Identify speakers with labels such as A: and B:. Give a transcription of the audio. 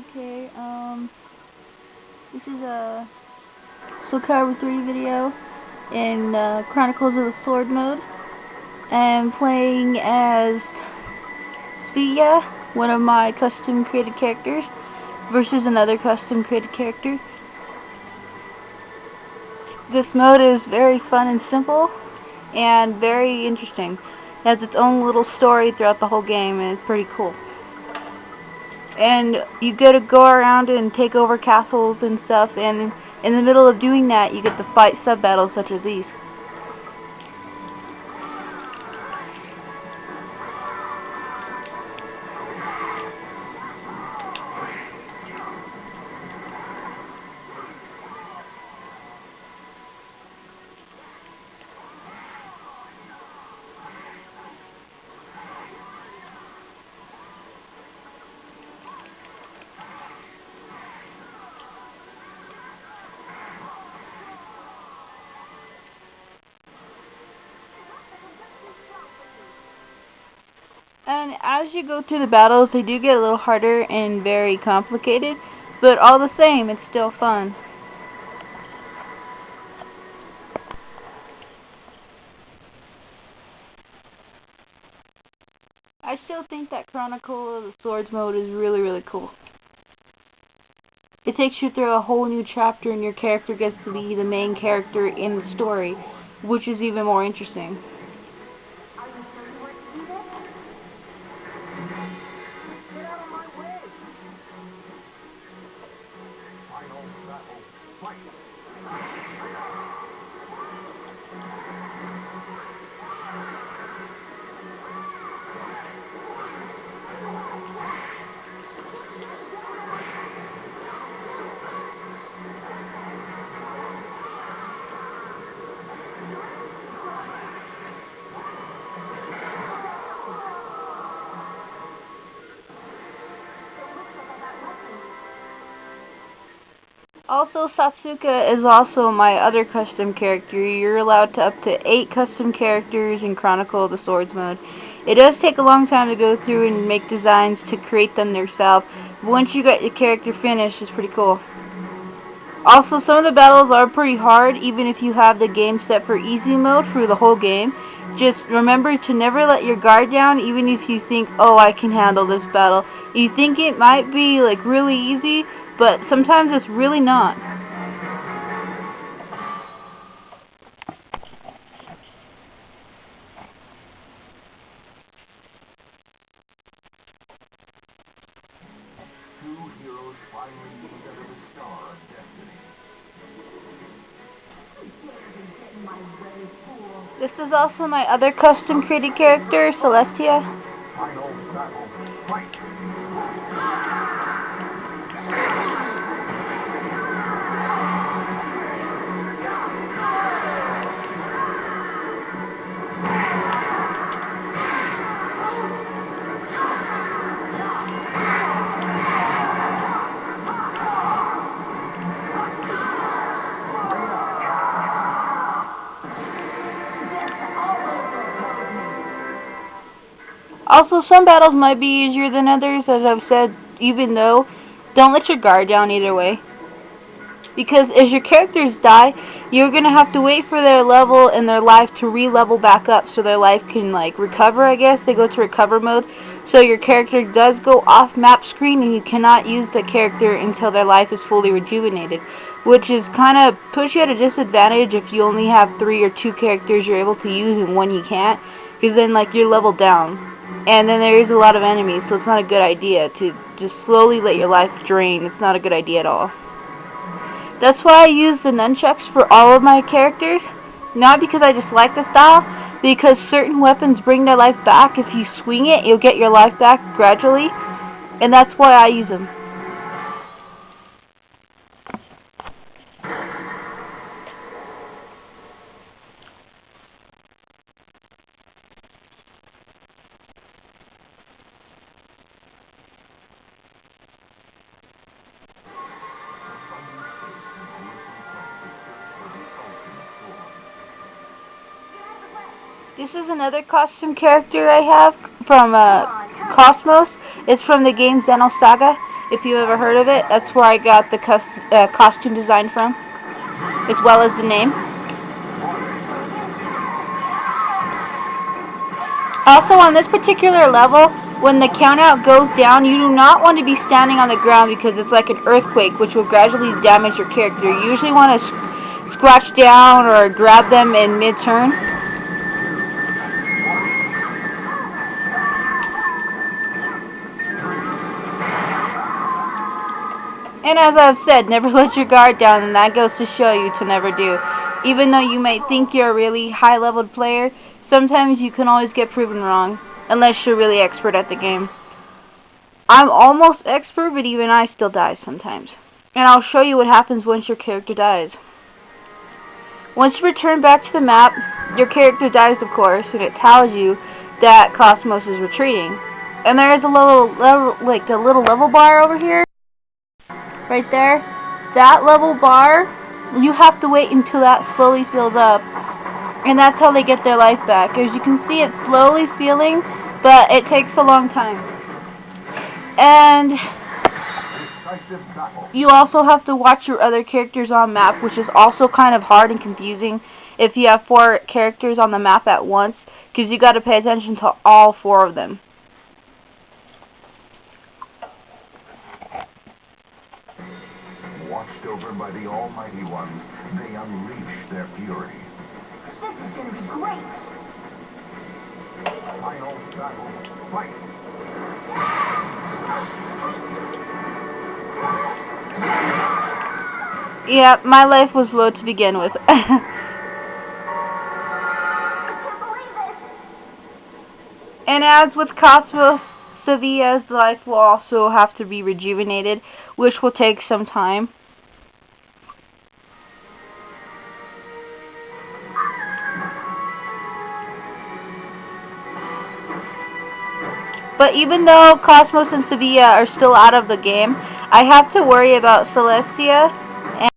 A: Okay, this is a Soul Calibur 3 video in Chronicles of the Sword mode. I'm playing as Svea, one of my custom created characters, versus another custom created character. This mode is very fun and simple, and very interesting. It has its own little story throughout the whole game, and it's pretty cool. And you get to go around and take over castles and stuff, and in the middle of doing that you get to fight sub-battles such as these. And as you go through the battles, they do get a little harder and very complicated, but all the same, it's still fun. I still think that Chronicle of the Swords mode is really cool. It takes you through a whole new chapter, and your character gets to be the main character in the story, which is even more interesting. Also, Satsuka is also my other custom character. You're allowed to up to 8 custom characters in Chronicle of the Swords mode. It does take a long time to go through and make designs to create them yourself, but once you got your character finished, it's pretty cool. Also, some of the battles are pretty hard, even if you have the game set for easy mode for the whole game. Just remember to never let your guard down, even if you think, oh, I can handle this battle. You think it might be like really easy, but sometimes it's really not.
B: Two heroes finally meet under the star of destiny.
A: This is also my other custom created character, Celestia.
B: Final battle, fight!
A: Also, some battles might be easier than others, as I've said, even though, don't let your guard down either way. Because as your characters die, you're going to have to wait for their level and their life to re-level back up so their life can, like, recover, I guess. They go to recover mode. So your character does go off map screen, and you cannot use the character until their life is fully rejuvenated. Which is kind of puts you at a disadvantage if you only have 3 or 2 characters you're able to use and one you can't. Because then, like, you're leveled down. And then there is a lot of enemies, so it's not a good idea to just slowly let your life drain. It's not a good idea at all. That's why I use the nunchucks for all of my characters. Not because I just like the style, because certain weapons bring their life back. If you swing it, you'll get your life back gradually. And that's why I use them. This is another costume character I have from Cosmos. It's from the game Xenosaga. if you ever heard of it. That's where I got the costume design from, as well as the name. Also, on this particular level, when the countout goes down, you do not want to be standing on the ground because it's like an earthquake, which will gradually damage your character. You usually want to squash down or grab them in mid-turn. And as I've said, never let your guard down, and that goes to show you to never do. Even though you might think you're a really high-leveled player, sometimes you can always get proven wrong, unless you're really expert at the game. I'm almost expert, but even I still die sometimes. And I'll show you what happens once your character dies. Once you return back to the map, your character dies, of course, and it tells you that Cosmos is retreating. And there is a little level bar over here. Right there, that level bar, you have to wait until that slowly fills up, and that's how they get their life back. As you can see, it's slowly filling, but it takes a long time. And you also have to watch your other characters on map, which is also kind of hard and confusing if you have 4 characters on the map at once, because you got to pay attention to all 4 of them.
B: Watched over by the Almighty One, they unleash their fury.
C: This is gonna be great!
B: Final battle, fight!
A: Yeah, my life was low to begin with.
C: I can't believe this!
A: And as with Cosmos, Sevilla's life will also have to be rejuvenated, which will take some time. But even though Cosmos and Sevilla are still out of the game, I have to worry about Celestia